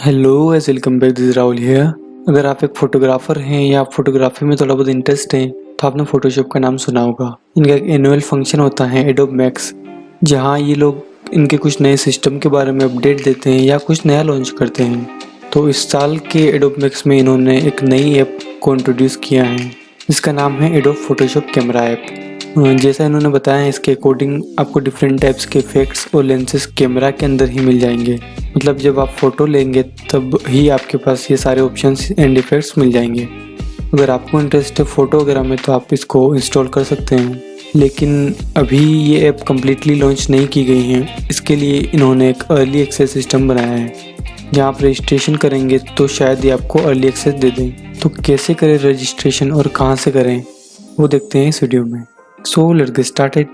Hello as welcome back, this Rahul here. अगर आप एक फोटोग्राफर हैं या आप फोटोग्राफी में थोड़ा बहुत इंटरेस्ट है तो आपने फोटोशॉप का नाम सुना होगा। इनका एक एनुअल फंक्शन होता है एडोब मैक्स, जहां ये लोग इनके कुछ नए सिस्टम के बारे में अपडेट देते हैं या कुछ नया लॉन्च करते हैं। तो इस साल के एडोब मैक्स में इन्होंने एक नई ऐप को इंट्रोड्यूस किया है जिसका नाम है एडोब फोटोशॉप कैमरा ऐप। जैसा इन्होंने बताया है, इसके अकॉर्डिंग आपको डिफरेंट टाइप्स के इफेक्ट्स और लेंसेज कैमरा के अंदर ही मिल जाएंगे। मतलब जब आप फ़ोटो लेंगे तब ही आपके पास ये सारे ऑप्शंस एंड इफेक्ट्स मिल जाएंगे। अगर आपको इंटरेस्ट है फ़ोटो वगैरह में तो आप इसको इंस्टॉल कर सकते हैं, लेकिन अभी ये ऐप कम्प्लीटली लॉन्च नहीं की गई है। इसके लिए इन्होंने एक अर्ली एक्सेस सिस्टम बनाया है, जहाँ आप रजिस्ट्रेशन करेंगे तो शायद ये आपको अर्ली एक्सेस दे दें। तो कैसे करें रजिस्ट्रेशन और कहाँ से करें वो देखते हैं इस वीडियो में। So let's get started.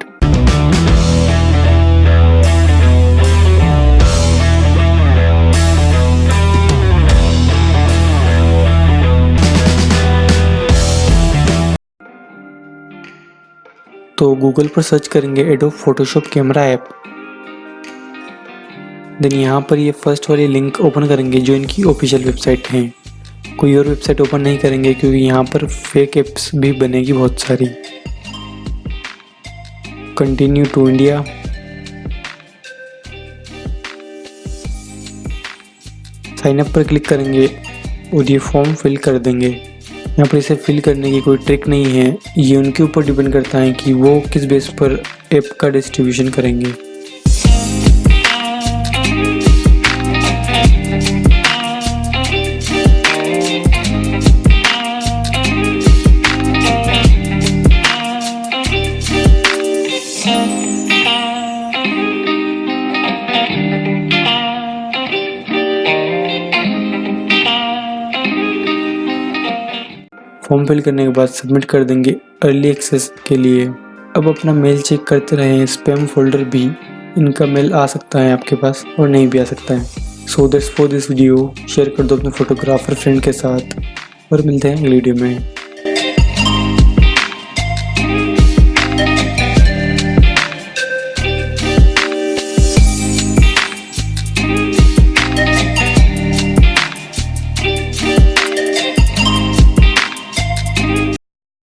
तो गूगल पर सर्च करेंगे Adobe Photoshop camera app. Then यहाँ पर ये फर्स्ट वाली लिंक ओपन करेंगे जो इनकी ऑफिशियल वेबसाइट है। कोई और वेबसाइट ओपन नहीं करेंगे क्योंकि यहाँ पर फेक ऐप्स भी बनेगी बहुत सारी। Continue to India. Sign up पर क्लिक करेंगे और ये फॉर्म फिल कर देंगे। यहाँ पर इसे फिल करने की कोई ट्रिक नहीं है, ये उनके ऊपर डिपेंड करता है कि वो किस बेस पर ऐप का डिस्ट्रीब्यूशन करेंगे। फॉर्म फिल करने के बाद सबमिट कर देंगे अर्ली एक्सेस के लिए। अब अपना मेल चेक करते रहें, स्पैम फोल्डर भी इनका मेल आ सकता है आपके पास और नहीं भी आ सकता है। So that's for this video. Share कर दो अपने फोटोग्राफर फ्रेंड के साथ और मिलते हैं अगली वीडियो में।